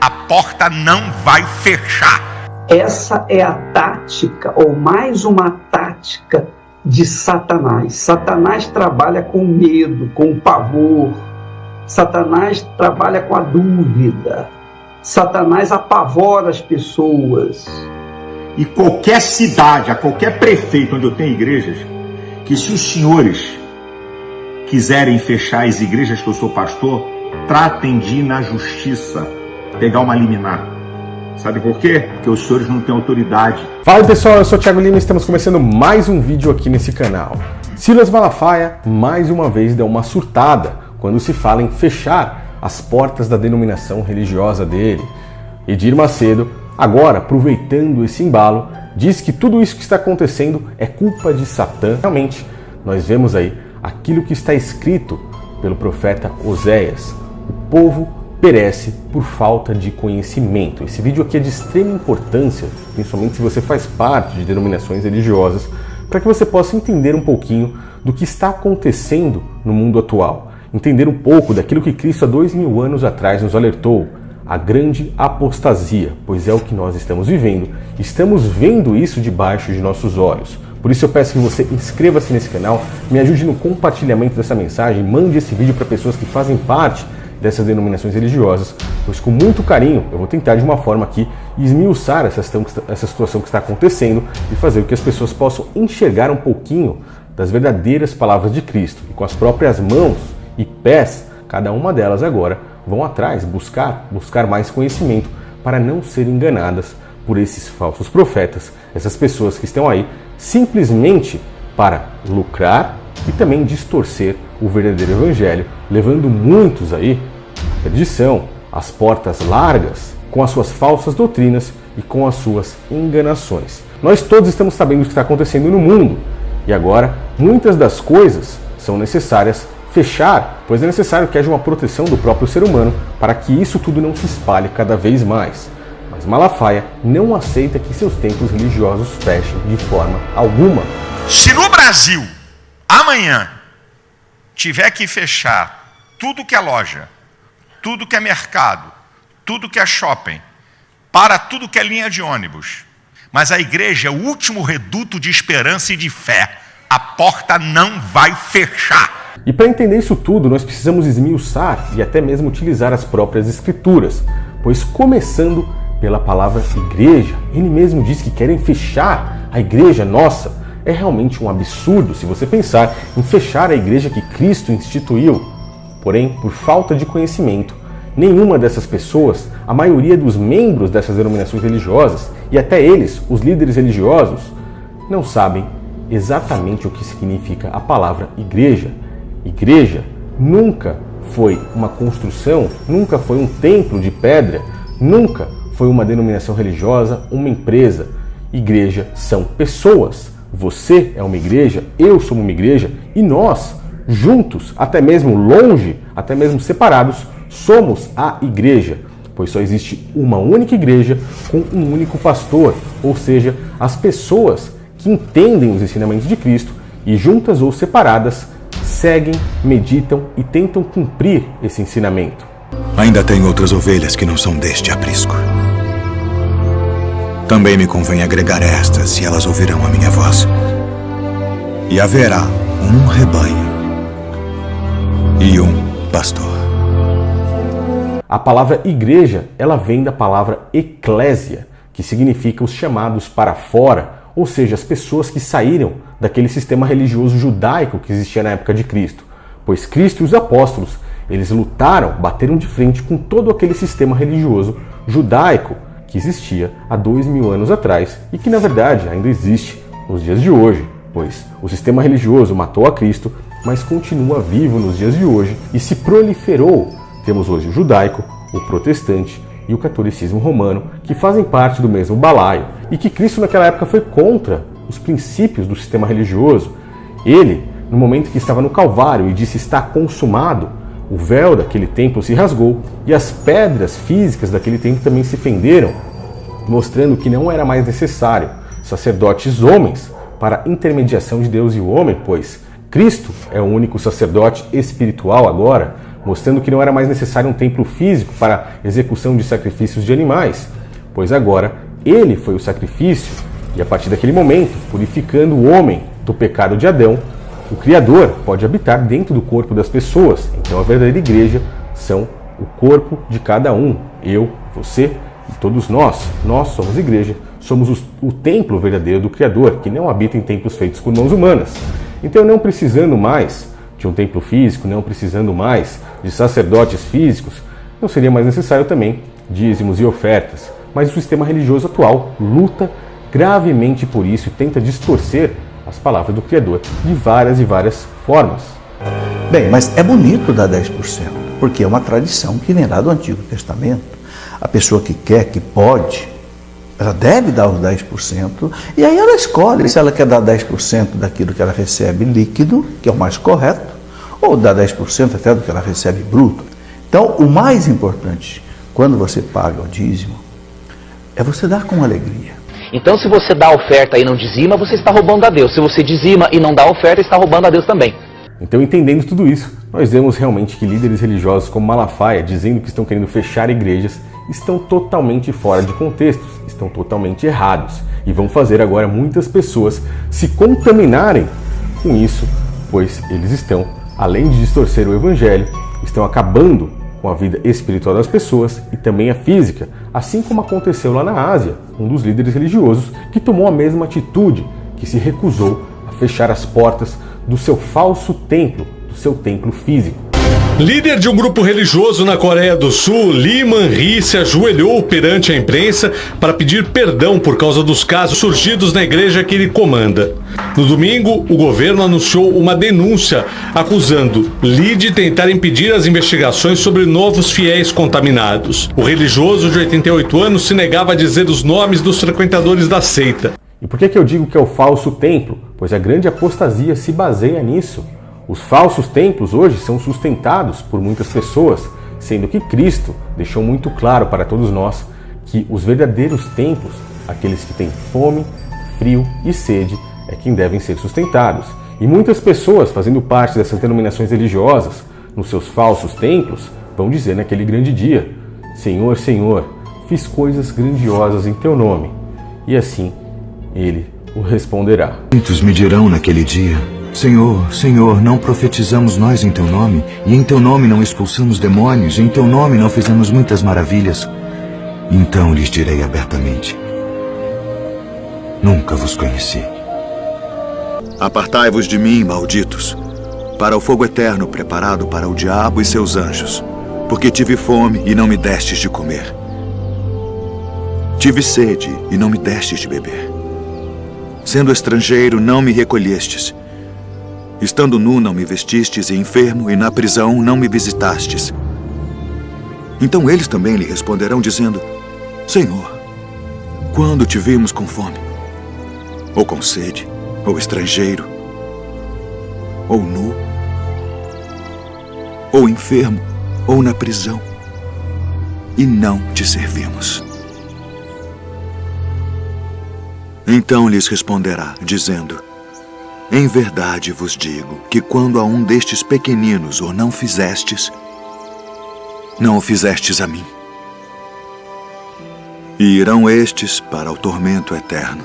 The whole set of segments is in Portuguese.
a porta não vai fechar. Essa é a tática, ou mais uma tática de Satanás. Satanás trabalha com medo, com pavor. Satanás trabalha com a dúvida. Satanás apavora as pessoas. E qualquer cidade, a qualquer prefeito onde eu tenho igrejas, que se os senhores quiserem fechar as igrejas que eu sou pastor, tratem de ir na justiça, pegar uma liminar. Sabe por quê? Porque os senhores não têm autoridade. Fala pessoal, eu sou o Thiago Lima e estamos começando mais um vídeo aqui nesse canal. Silas Malafaia mais uma vez deu uma surtada quando se fala em fechar as portas da denominação religiosa dele. Edir Macedo, agora aproveitando esse embalo, diz que tudo isso que está acontecendo é culpa de Satã. Realmente, nós vemos aí aquilo que está escrito pelo profeta Oséias. O povo perece por falta de conhecimento. Esse vídeo aqui é de extrema importância, principalmente se você faz parte de denominações religiosas, para que você possa entender um pouquinho do que está acontecendo no mundo atual. Entender um pouco daquilo que Cristo há 2000 anos atrás nos alertou, a grande apostasia, pois é o que nós estamos vivendo. Estamos vendo isso debaixo de nossos olhos. Por isso eu peço que você inscreva-se nesse canal, me ajude no compartilhamento dessa mensagem, mande esse vídeo para pessoas que fazem parte dessas denominações religiosas, pois com muito carinho eu vou tentar de uma forma aqui esmiuçar essa situação que está acontecendo e fazer com que as pessoas possam enxergar um pouquinho das verdadeiras palavras de Cristo e com as próprias mãos e pés, cada uma delas agora, vão atrás, buscar mais conhecimento para não serem enganadas por esses falsos profetas, essas pessoas que estão aí simplesmente para lucrar e também distorcer o verdadeiro evangelho, levando muitos aí à perdição, às portas largas, com as suas falsas doutrinas e com as suas enganações. Nós todos estamos sabendo o que está acontecendo no mundo e agora muitas das coisas são necessárias fechar, pois é necessário que haja uma proteção do próprio ser humano para que isso tudo não se espalhe cada vez mais. Mas Malafaia não aceita que seus templos religiosos fechem de forma alguma. Se no Brasil, amanhã, tiver que fechar tudo que é loja, tudo que é mercado, tudo que é shopping, para tudo que é linha de ônibus, mas a igreja é o último reduto de esperança e de fé, a porta não vai fechar. E para entender isso tudo, nós precisamos esmiuçar e até mesmo utilizar as próprias escrituras, pois começando pela palavra igreja, ele mesmo diz que querem fechar a igreja nossa. É realmente um absurdo se você pensar em fechar a igreja que Cristo instituiu. Porém, por falta de conhecimento, nenhuma dessas pessoas, a maioria dos membros dessas denominações religiosas e até eles, os líderes religiosos, não sabem exatamente o que significa a palavra igreja. Igreja nunca foi uma construção, nunca foi um templo de pedra, nunca foi uma denominação religiosa, uma empresa. Igreja são pessoas. Você é uma igreja, eu sou uma igreja e nós, juntos, até mesmo longe, até mesmo separados, somos a igreja, pois só existe uma única igreja com um único pastor, ou seja, as pessoas que entendem os ensinamentos de Cristo e juntas ou separadas seguem, meditam e tentam cumprir esse ensinamento. Ainda tem outras ovelhas que não são deste aprisco. Também me convém agregar estas, e elas ouvirão a minha voz. E haverá um rebanho e um pastor. A palavra igreja, ela vem da palavra eclésia, que significa os chamados para fora, ou seja, as pessoas que saíram daquele sistema religioso judaico que existia na época de Cristo. Pois Cristo e os apóstolos, eles lutaram, bateram de frente com todo aquele sistema religioso judaico que existia há 2000 anos atrás e que na verdade ainda existe nos dias de hoje, pois o sistema religioso matou a Cristo, mas continua vivo nos dias de hoje e se proliferou. Temos hoje o judaico, o protestante e o catolicismo romano, que fazem parte do mesmo balaio, e que Cristo naquela época foi contra os princípios do sistema religioso. Ele, no momento que estava no Calvário e disse está consumado, o véu daquele templo se rasgou e as pedras físicas daquele templo também se fenderam, mostrando que não era mais necessário sacerdotes homens para intermediação de Deus e o homem, pois Cristo é o único sacerdote espiritual agora mostrando que não era mais necessário um templo físico para a execução de sacrifícios de animais, pois agora ele foi o sacrifício e a partir daquele momento, purificando o homem do pecado de Adão, o Criador pode habitar dentro do corpo das pessoas. Então a verdadeira igreja são o corpo de cada um, eu, você e todos nós. Nós somos igreja, somos o templo verdadeiro do Criador, que não habita em templos feitos por mãos humanas. Então não precisando mais de um templo físico, não precisando mais de sacerdotes físicos, não seria mais necessário também dízimos e ofertas. Mas o sistema religioso atual luta gravemente por isso e tenta distorcer as palavras do Criador de várias e várias formas. Bem, mas é bonito dar 10%, porque é uma tradição que vem lá do Antigo Testamento. A pessoa que quer, que pode, ela deve dar os 10%, e aí ela escolhe se ela quer dar 10% daquilo que ela recebe líquido, que é o mais correto, ou dar 10% até do que ela recebe bruto. Então, o mais importante, quando você paga o dízimo, é você dar com alegria. Então, se você dá a oferta e não dizima, você está roubando a Deus. Se você dizima e não dá a oferta, está roubando a Deus também. Então, entendendo tudo isso, nós vemos realmente que líderes religiosos como Malafaia, dizendo que estão querendo fechar igrejas, estão totalmente fora de contextos, estão totalmente errados e vão fazer agora muitas pessoas se contaminarem com isso, pois eles estão, além de distorcer o evangelho, estão acabando com a vida espiritual das pessoas e também a física, assim como aconteceu lá na Ásia, um dos líderes religiosos que tomou a mesma atitude, que se recusou a fechar as portas do seu falso templo, do seu templo físico. Líder de um grupo religioso na Coreia do Sul, Lee Man-hee se ajoelhou perante a imprensa para pedir perdão por causa dos casos surgidos na igreja que ele comanda. No domingo, o governo anunciou uma denúncia acusando Lee de tentar impedir as investigações sobre novos fiéis contaminados. O religioso de 88 anos se negava a dizer os nomes dos frequentadores da seita. E por que eu digo que é o falso templo? Pois a grande apostasia se baseia nisso. Os falsos templos hoje são sustentados por muitas pessoas, sendo que Cristo deixou muito claro para todos nós que os verdadeiros templos, aqueles que têm fome, frio e sede, é quem devem ser sustentados. E muitas pessoas, fazendo parte dessas denominações religiosas, nos seus falsos templos, vão dizer naquele grande dia: Senhor, Senhor, fiz coisas grandiosas em teu nome. E assim ele o responderá. Muitos me dirão naquele dia: Senhor, Senhor, não profetizamos nós em teu nome, e em teu nome não expulsamos demônios, em teu nome não fizemos muitas maravilhas. Então lhes direi abertamente: nunca vos conheci. Apartai-vos de mim, malditos, para o fogo eterno preparado para o diabo e seus anjos, porque tive fome e não me destes de comer. Tive sede e não me destes de beber. Sendo estrangeiro, não me recolhestes. Estando nu, não me vestistes, e enfermo, e na prisão, não me visitastes. Então eles também lhe responderão, dizendo: Senhor, quando te vimos com fome, ou com sede, ou estrangeiro, ou nu, ou enfermo, ou na prisão, e não te servimos? Então lhes responderá, dizendo: em verdade vos digo que quando a um destes pequeninos o não fizestes, não o fizestes a mim. E irão estes para o tormento eterno.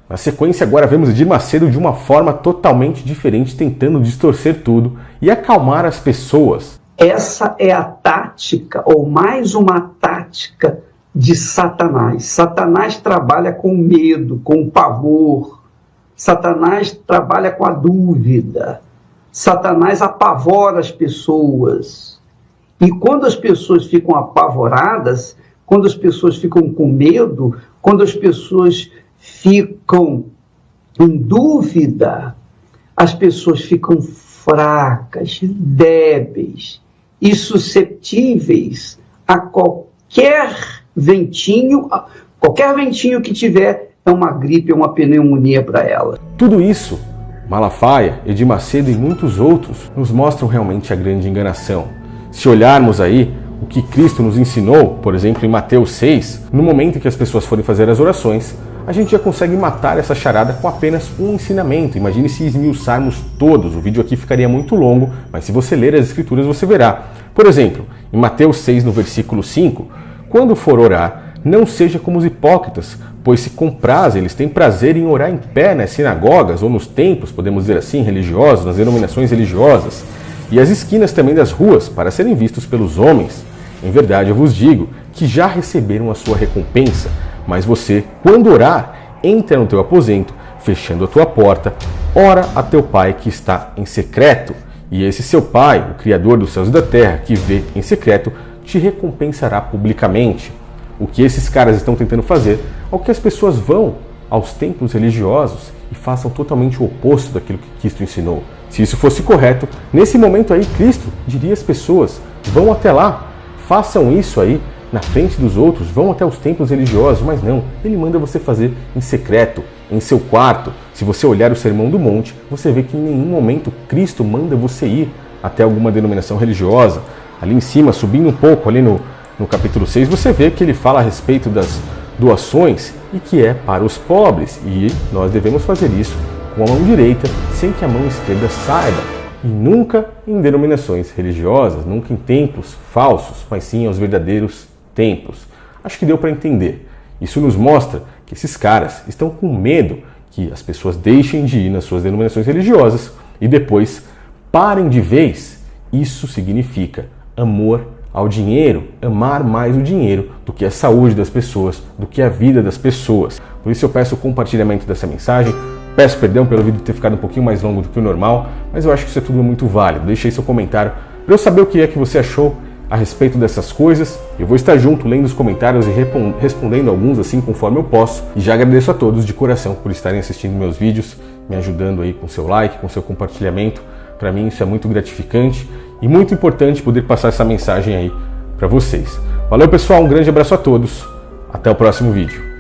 Na sequência, agora vemos Edir Macedo de uma forma totalmente diferente, tentando distorcer tudo e acalmar as pessoas. Essa é a tática, ou mais uma tática, de Satanás. Satanás trabalha com medo, com pavor. Satanás trabalha com a dúvida. Satanás apavora as pessoas. E quando as pessoas ficam apavoradas, quando as pessoas ficam com medo, quando as pessoas ficam em dúvida, as pessoas ficam fracas, débeis e suscetíveis a qualquer ventinho que tiver, é uma gripe, é uma pneumonia para ela. Tudo isso, Malafaia, Edir Macedo e muitos outros nos mostram realmente a grande enganação. Se olharmos aí o que Cristo nos ensinou, por exemplo, em Mateus 6, no momento em que as pessoas forem fazer as orações, a gente já consegue matar essa charada com apenas um ensinamento. Imagine se esmiuçarmos todos. O vídeo aqui ficaria muito longo, mas se você ler as escrituras você verá. Por exemplo, em Mateus 6, no versículo 5, quando for orar, não seja como os hipócritas, pois se compraz, eles têm prazer em orar em pé nas sinagogas ou nos templos, podemos dizer assim, religiosos, nas denominações religiosas, e as esquinas também das ruas, para serem vistos pelos homens. Em verdade, eu vos digo que já receberam a sua recompensa, mas você, quando orar, entra no teu aposento, fechando a tua porta, ora a teu Pai que está em secreto, e esse seu Pai, o Criador dos céus e da terra, que vê em secreto, te recompensará publicamente. O que esses caras estão tentando fazer é que as pessoas vão aos templos religiosos e façam totalmente o oposto daquilo que Cristo ensinou. Se isso fosse correto, nesse momento aí, Cristo diria às pessoas, vão até lá, façam isso aí na frente dos outros, vão até os templos religiosos, mas não, ele manda você fazer em secreto, em seu quarto. Se você olhar o Sermão do Monte, você vê que em nenhum momento Cristo manda você ir até alguma denominação religiosa. Ali em cima, subindo um pouco, ali no capítulo 6, você vê que ele fala a respeito das doações e que é para os pobres. E nós devemos fazer isso com a mão direita, sem que a mão esquerda saiba. E nunca em denominações religiosas, nunca em templos falsos, mas sim aos verdadeiros templos. Acho que deu para entender. Isso nos mostra que esses caras estão com medo que as pessoas deixem de ir nas suas denominações religiosas e depois parem de vez. Isso significa amor ao dinheiro, amar mais o dinheiro do que a saúde das pessoas, do que a vida das pessoas. Por isso eu peço o compartilhamento dessa mensagem, peço perdão pelo vídeo ter ficado um pouquinho mais longo do que o normal, mas eu acho que isso é tudo muito válido. Deixe aí seu comentário para eu saber o que é que você achou a respeito dessas coisas. Eu vou estar junto lendo os comentários e respondendo alguns assim conforme eu posso. E já agradeço a todos de coração por estarem assistindo meus vídeos, me ajudando aí com seu like, com seu compartilhamento. Para mim isso é muito gratificante e muito importante poder passar essa mensagem aí para vocês. Valeu pessoal, um grande abraço a todos, até o próximo vídeo.